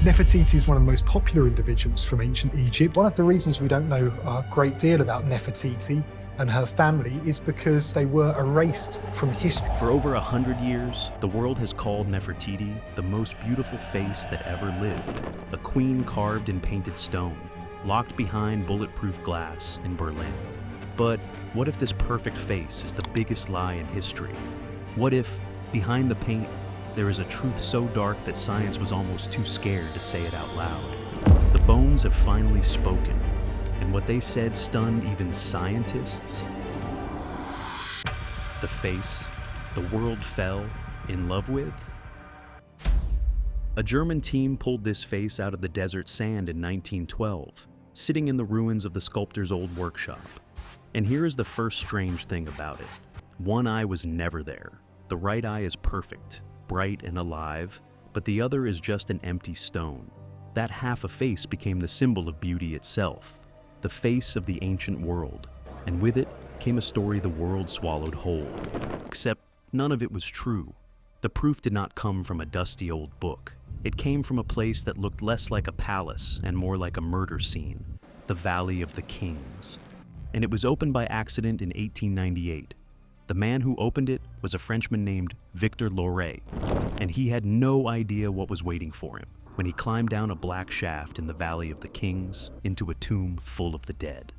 Nefertiti is one of the most popular individuals from ancient Egypt. One of the reasons we don't know a great deal about Nefertiti and her family is because they were erased from history. For over 100 years, the world has called Nefertiti the most beautiful face that ever lived, a queen carved in painted stone, locked behind bulletproof glass in Berlin. But what if this perfect face is the biggest lie in history? What if, behind the paint, there is a truth so dark that science was almost too scared to say it out loud? The bones have finally spoken, and what they said stunned even scientists. The face the world fell in love with? A German team pulled this face out of the desert sand in 1912, sitting in the ruins of the sculptor's old workshop. And here is the first strange thing about it. One eye was never there. The right eye is perfect, bright and alive, but the other is just an empty stone. That half a face became the symbol of beauty itself, the face of the ancient world, and with it came a story the world swallowed whole. Except none of it was true. The proof did not come from a dusty old book. It came from a place that looked less like a palace and more like a murder scene, the Valley of the Kings. And it was opened by accident in 1898. The man who opened it was a Frenchman named Victor Loret, and he had no idea what was waiting for him when he climbed down a black shaft in the Valley of the Kings into a tomb full of the dead.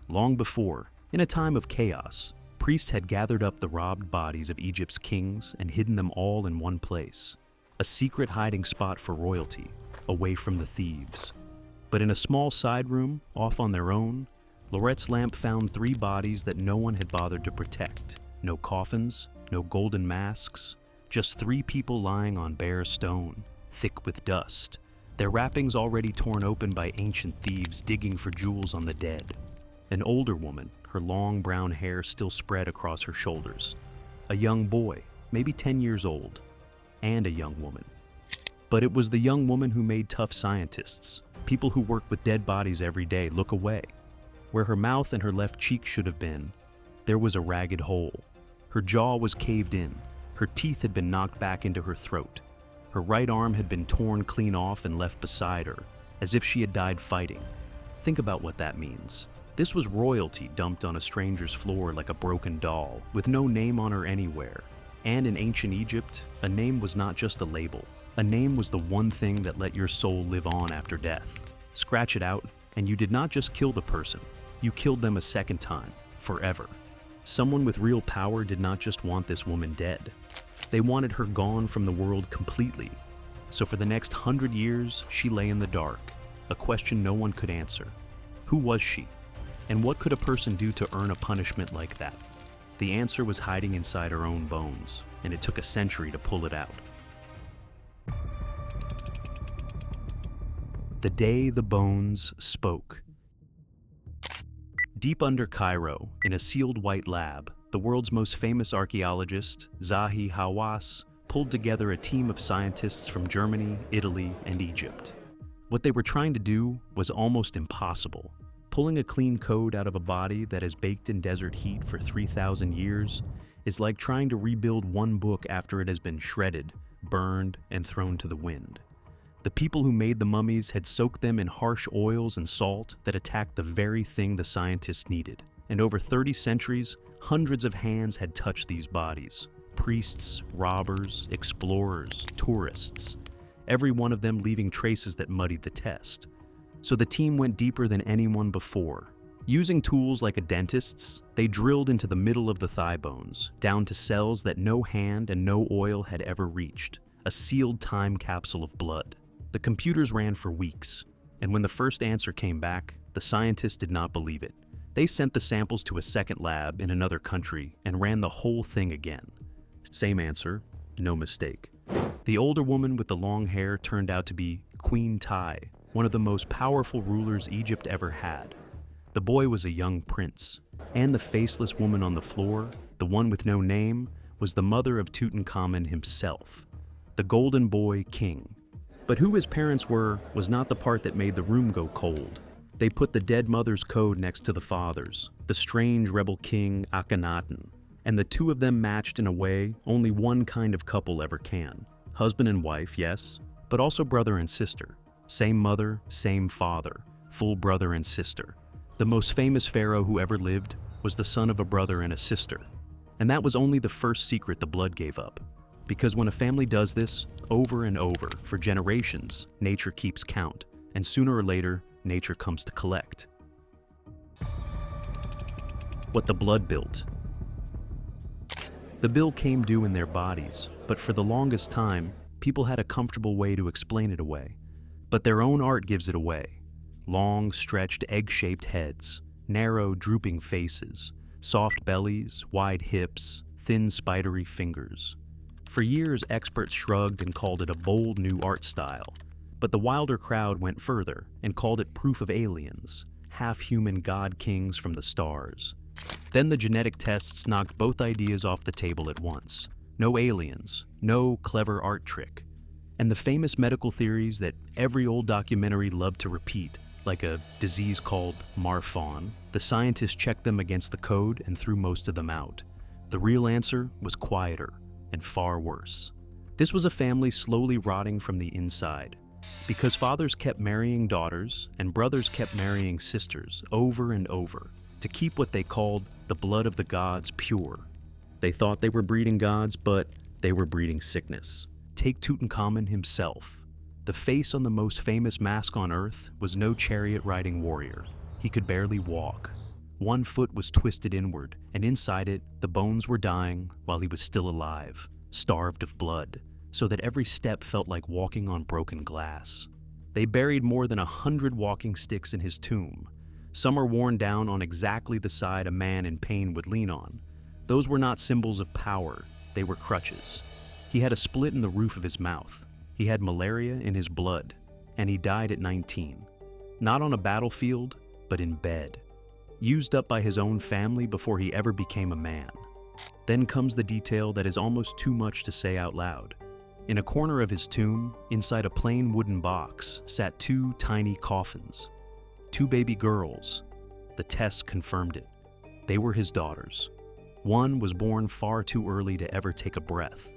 Long before, in a time of chaos, priests had gathered up the robbed bodies of Egypt's kings and hidden them all in one place, a secret hiding spot for royalty, away from the thieves. But in a small side room, off on their own, Loret's lamp found 3 bodies that no one had bothered to protect. No coffins, no golden masks, just 3 people lying on bare stone, thick with dust, their wrappings already torn open by ancient thieves digging for jewels on the dead. An older woman, her long brown hair still spread across her shoulders. A young boy, maybe 10 years old, and a young woman. But it was the young woman who made tough scientists, people who work with dead bodies every day, look away. Where her mouth and her left cheek should have been, there was a ragged hole. Her jaw was caved in, her teeth had been knocked back into her throat. Her right arm had been torn clean off and left beside her, as if she had died fighting. Think about what that means. This was royalty dumped on a stranger's floor like a broken doll, with no name on her anywhere. And in ancient Egypt, a name was not just a label. A name was the one thing that let your soul live on after death. Scratch it out, and you did not just kill the person, you killed them a second time, forever. Someone with real power did not just want this woman dead. They wanted her gone from the world completely. So for the next 100 years, she lay in the dark, a question no one could answer. Who was she? And what could a person do to earn a punishment like that? The answer was hiding inside her own bones, and it took a century to pull it out. The day the bones spoke. Deep under Cairo, in a sealed white lab, the world's most famous archaeologist, Zahi Hawass, pulled together a team of scientists from Germany, Italy, and Egypt. What they were trying to do was almost impossible. Pulling a clean code out of a body that has baked in desert heat for 3,000 years is like trying to rebuild one book after it has been shredded, burned, and thrown to the wind. The people who made the mummies had soaked them in harsh oils and salt that attacked the very thing the scientists needed. And over 30 centuries, hundreds of hands had touched these bodies. Priests, robbers, explorers, tourists. Every one of them leaving traces that muddied the test. So the team went deeper than anyone before. Using tools like a dentist's, they drilled into the middle of the thigh bones, down to cells that no hand and no oil had ever reached. A sealed time capsule of blood. The computers ran for weeks, and when the first answer came back, the scientists did not believe it. They sent the samples to a second lab in another country and ran the whole thing again. Same answer, no mistake. The older woman with the long hair turned out to be Queen Tai, one of the most powerful rulers Egypt ever had. The boy was a young prince, and the faceless woman on the floor, the one with no name, was the mother of Tutankhamun himself, the golden boy king. But who his parents were was not the part that made the room go cold. They put the dead mother's code next to the father's, the strange rebel king Akhenaten, and the two of them matched in a way only one kind of couple ever can. Husband and wife, yes, but also brother and sister. Same mother, same father, full brother and sister. The most famous pharaoh who ever lived was the son of a brother and a sister. And that was only the first secret the blood gave up. Because when a family does this over and over for generations, nature keeps count, and sooner or later, nature comes to collect. What the blood built. The bill came due in their bodies, but for the longest time, people had a comfortable way to explain it away. But their own art gives it away. Long, stretched, egg-shaped heads, narrow, drooping faces, soft bellies, wide hips, thin, spidery fingers. For years, experts shrugged and called it a bold new art style. But the wilder crowd went further and called it proof of aliens, half-human god kings from the stars. Then the genetic tests knocked both ideas off the table at once. No aliens, no clever art trick. And the famous medical theories that every old documentary loved to repeat, like a disease called Marfan, the scientists checked them against the code and threw most of them out. The real answer was quieter and far worse. This was a family slowly rotting from the inside, because fathers kept marrying daughters and brothers kept marrying sisters over and over to keep what they called the blood of the gods pure. They thought they were breeding gods, but they were breeding sickness. Take Tutankhamun himself. The face on the most famous mask on Earth was no chariot-riding warrior. He could barely walk. One foot was twisted inward, and inside it, the bones were dying while he was still alive, starved of blood, so that every step felt like walking on broken glass. They buried more than 100 walking sticks in his tomb. Some are worn down on exactly the side a man in pain would lean on. Those were not symbols of power, they were crutches. He had a split in the roof of his mouth. He had malaria in his blood, and he died at 19. Not on a battlefield, but in bed. Used up by his own family before he ever became a man. Then comes the detail that is almost too much to say out loud. In a corner of his tomb, inside a plain wooden box, sat 2 tiny coffins. 2 baby girls. The tests confirmed it. They were his daughters. One was born far too early to ever take a breath.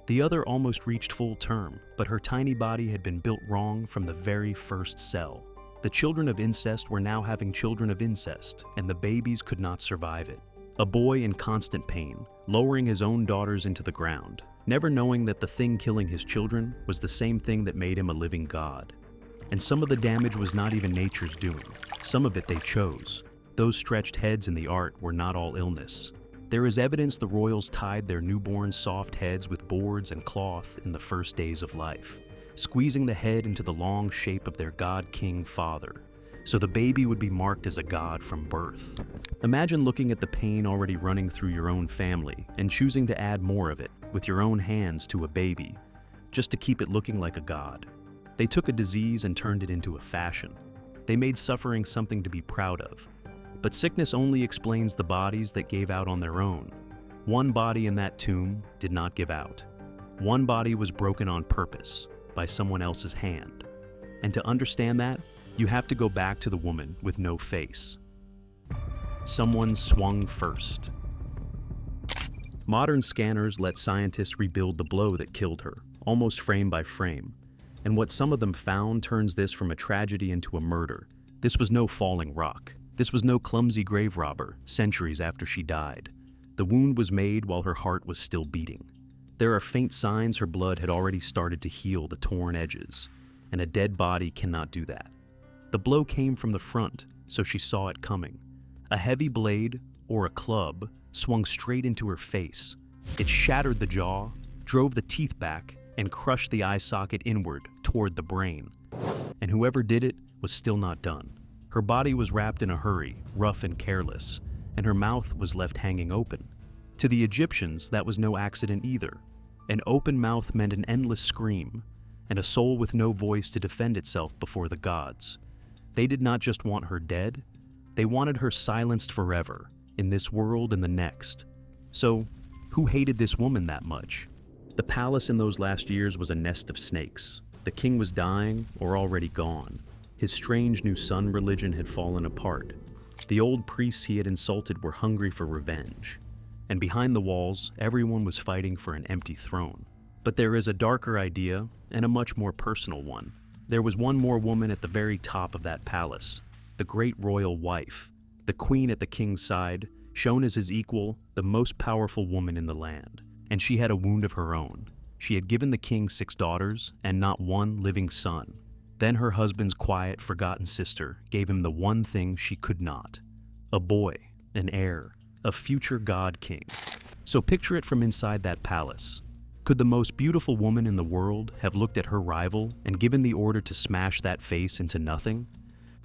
The other almost reached full term, but her tiny body had been built wrong from the very first cell. The children of incest were now having children of incest, and the babies could not survive it. A boy in constant pain, lowering his own daughters into the ground, never knowing that the thing killing his children was the same thing that made him a living god. And some of the damage was not even nature's doing. Some of it they chose. Those stretched heads in the art were not all illness. There is evidence the royals tied their newborn soft heads with boards and cloth in the first days of life, squeezing the head into the long shape of their god-king father, so the baby would be marked as a god from birth. Imagine looking at the pain already running through your own family and choosing to add more of it with your own hands to a baby, just to keep it looking like a god. They took a disease and turned it into a fashion. They made suffering something to be proud of. But sickness only explains the bodies that gave out on their own. One body in that tomb did not give out. One body was broken on purpose, by someone else's hand. And to understand that, you have to go back to the woman with no face. Someone swung first. Modern scanners let scientists rebuild the blow that killed her, almost frame by frame. And what some of them found turns this from a tragedy into a murder. This was no falling rock. This was no clumsy grave robber, centuries after she died. The wound was made while her heart was still beating. There are faint signs her blood had already started to heal the torn edges, and a dead body cannot do that. The blow came from the front, so she saw it coming. A heavy blade, or a club, swung straight into her face. It shattered the jaw, drove the teeth back, and crushed the eye socket inward toward the brain. And whoever did it was still not done. Her body was wrapped in a hurry, rough and careless, and her mouth was left hanging open. To the Egyptians, that was no accident either. An open mouth meant an endless scream, and a soul with no voice to defend itself before the gods. They did not just want her dead, they wanted her silenced forever, in this world and the next. So, who hated this woman that much? The palace in those last years was a nest of snakes. The king was dying or already gone. His strange new sun religion had fallen apart. The old priests he had insulted were hungry for revenge. And behind the walls, everyone was fighting for an empty throne. But there is a darker idea, and a much more personal one. There was one more woman at the very top of that palace, the great royal wife, the queen at the king's side, shown as his equal, the most powerful woman in the land. And she had a wound of her own. She had given the king 6 daughters and not one living son. Then her husband's quiet, forgotten sister gave him the one thing she could not: a boy, an heir, a future god king. So picture it from inside that palace. Could the most beautiful woman in the world have looked at her rival and given the order to smash that face into nothing?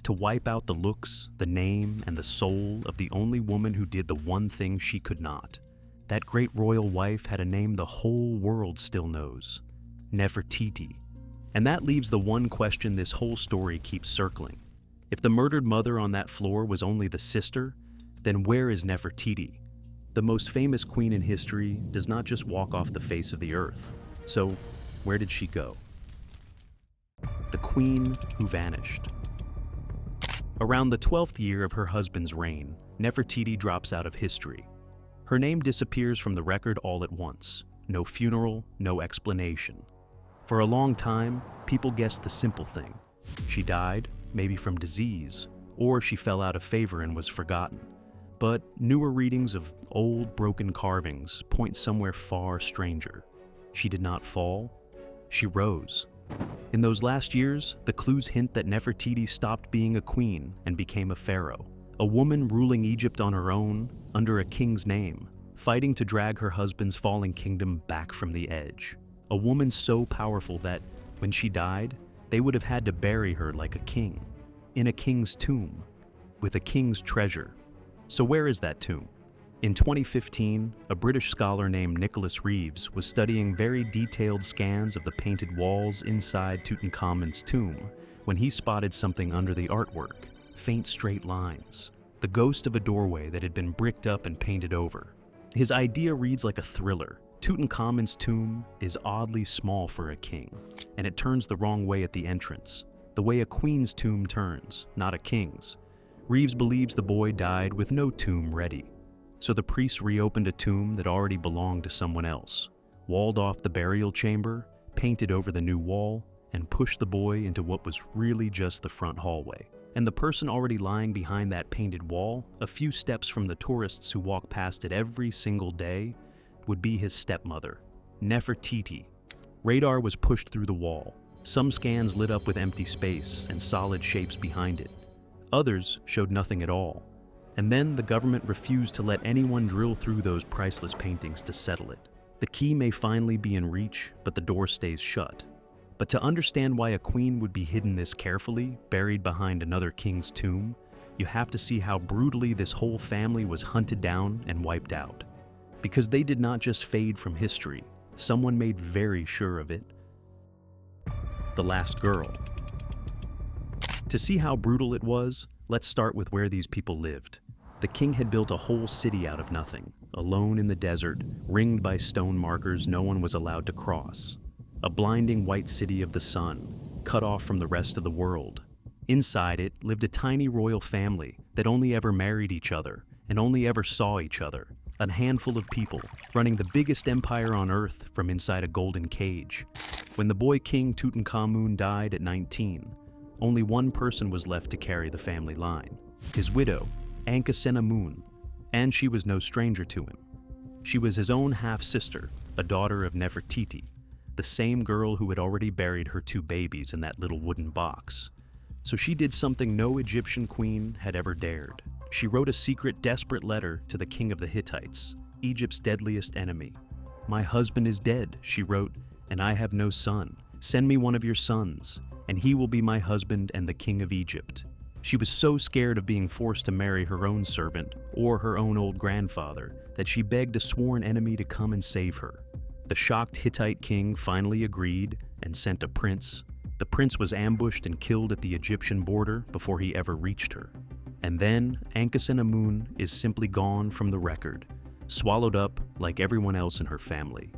To wipe out the looks, the name, and the soul of the only woman who did the one thing she could not? That great royal wife had a name the whole world still knows: Nefertiti. And that leaves the one question this whole story keeps circling. If the murdered mother on that floor was only the sister, then where is Nefertiti? The most famous queen in history does not just walk off the face of the earth. So, where did she go? The queen who vanished. Around the 12th year of her husband's reign, Nefertiti drops out of history. Her name disappears from the record all at once. No funeral, no explanation. For a long time, people guessed the simple thing. She died, maybe from disease, or she fell out of favor and was forgotten. But newer readings of old, broken carvings point somewhere far stranger. She did not fall, she rose. In those last years, the clues hint that Nefertiti stopped being a queen and became a pharaoh, a woman ruling Egypt on her own, under a king's name, fighting to drag her husband's falling kingdom back from the edge. A woman so powerful that, when she died, they would have had to bury her like a king, in a king's tomb, with a king's treasure. So where is that tomb? In 2015, a British scholar named Nicholas Reeves was studying very detailed scans of the painted walls inside Tutankhamun's tomb when he spotted something under the artwork: faint straight lines, the ghost of a doorway that had been bricked up and painted over. His idea reads like a thriller. Tutankhamun's tomb is oddly small for a king, and it turns the wrong way at the entrance, the way a queen's tomb turns, not a king's. Reeves believes the boy died with no tomb ready, so the priests reopened a tomb that already belonged to someone else, walled off the burial chamber, painted over the new wall, and pushed the boy into what was really just the front hallway. And the person already lying behind that painted wall, a few steps from the tourists who walk past it every single day, would be his stepmother, Nefertiti. Radar was pushed through the wall. Some scans lit up with empty space and solid shapes behind it. Others showed nothing at all. And then the government refused to let anyone drill through those priceless paintings to settle it. The key may finally be in reach, but the door stays shut. But to understand why a queen would be hidden this carefully, buried behind another king's tomb, you have to see how brutally this whole family was hunted down and wiped out. Because they did not just fade from history, someone made very sure of it. The last girl. To see how brutal it was, let's start with where these people lived. The king had built a whole city out of nothing, alone in the desert, ringed by stone markers no one was allowed to cross. A blinding white city of the sun, cut off from the rest of the world. Inside it lived a tiny royal family that only ever married each other and only ever saw each other. A handful of people running the biggest empire on earth from inside a golden cage. When the boy king Tutankhamun died at 19, only one person was left to carry the family line: his widow, Ankhesenamun, and she was no stranger to him. She was his own half-sister, a daughter of Nefertiti, the same girl who had already buried her 2 babies in that little wooden box. So she did something no Egyptian queen had ever dared. She wrote a secret, desperate letter to the king of the Hittites, Egypt's deadliest enemy. "My husband is dead," she wrote, "and I have no son. Send me one of your sons, and he will be my husband and the king of Egypt." She was so scared of being forced to marry her own servant or her own old grandfather that she begged a sworn enemy to come and save her. The shocked Hittite king finally agreed and sent a prince. The prince was ambushed and killed at the Egyptian border before he ever reached her. And then Ankhesenamun is simply gone from the record, swallowed up like everyone else in her family.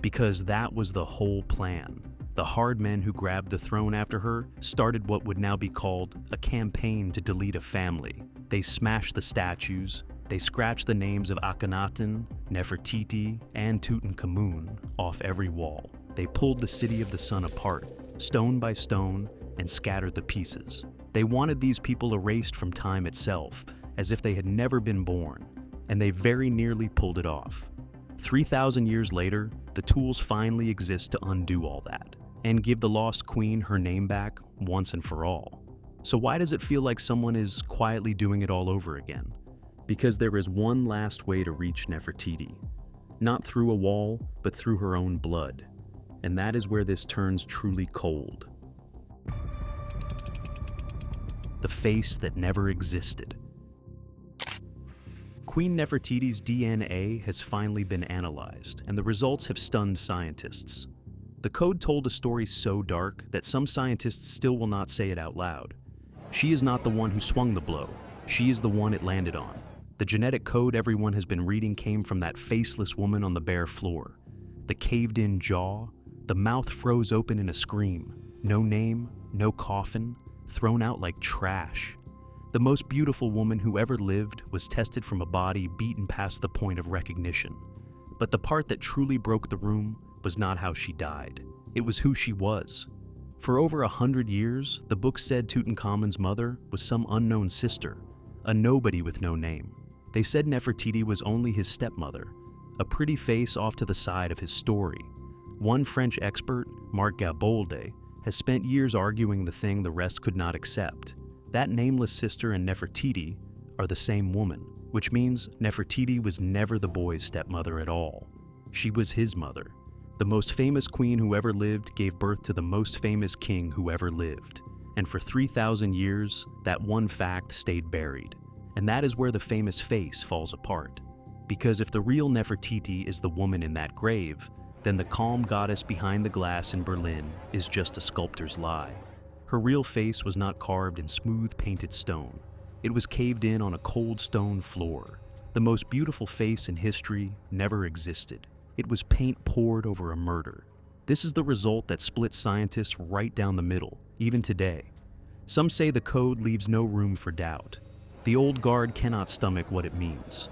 Because that was the whole plan. The hard men who grabbed the throne after her started what would now be called a campaign to delete a family. They smashed the statues, they scratched the names of Akhenaten, Nefertiti, and Tutankhamun off every wall. They pulled the city of the sun apart, stone by stone, and scattered the pieces. They wanted these people erased from time itself, as if they had never been born, and they very nearly pulled it off. 3,000 years later, the tools finally exist to undo all that, and give the lost queen her name back once and for all. So why does it feel like someone is quietly doing it all over again? Because there is one last way to reach Nefertiti. Not through a wall, but through her own blood. And that is where this turns truly cold. The face that never existed. Queen Nefertiti's DNA has finally been analyzed, and the results have stunned scientists. The code told a story so dark that some scientists still will not say it out loud. She is not the one who swung the blow. She is the one it landed on. The genetic code everyone has been reading came from that faceless woman on the bare floor. The caved-in jaw, the mouth froze open in a scream. No name, no coffin, thrown out like trash. The most beautiful woman who ever lived was tested from a body beaten past the point of recognition. But the part that truly broke the room was not how she died. It was who she was. For over 100 years, the book said Tutankhamun's mother was some unknown sister, a nobody with no name. They said Nefertiti was only his stepmother, a pretty face off to the side of his story. One French expert, Marc Gabolde, has spent years arguing the thing the rest could not accept. That nameless sister and Nefertiti are the same woman, which means Nefertiti was never the boy's stepmother at all. She was his mother. The most famous queen who ever lived gave birth to the most famous king who ever lived. And for 3,000 years, that one fact stayed buried. And that is where the famous face falls apart. Because if the real Nefertiti is the woman in that grave, then the calm goddess behind the glass in Berlin is just a sculptor's lie. Her real face was not carved in smooth painted stone. It was caved in on a cold stone floor. The most beautiful face in history never existed. It was paint poured over a murder. This is the result that splits scientists right down the middle, even today. Some say the code leaves no room for doubt. The old guard cannot stomach what it means.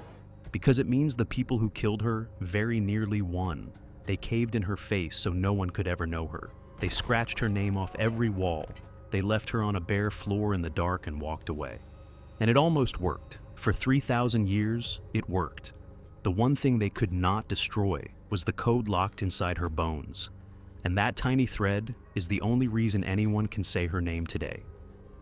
Because it means the people who killed her very nearly won. They caved in her face so no one could ever know her. They scratched her name off every wall. They left her on a bare floor in the dark and walked away. And it almost worked. For 3,000 years, it worked. The one thing they could not destroy was the code locked inside her bones. And that tiny thread is the only reason anyone can say her name today.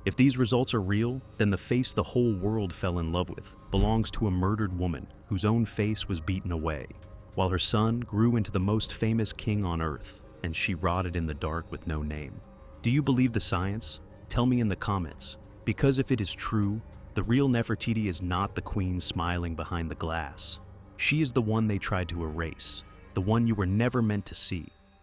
If these results are real, then the face the whole world fell in love with belongs to a murdered woman whose own face was beaten away, while her son grew into the most famous king on earth, and she rotted in the dark with no name. Do you believe the science? Tell me in the comments, because if it is true, the real Nefertiti is not the queen smiling behind the glass. She is the one they tried to erase, the one you were never meant to see.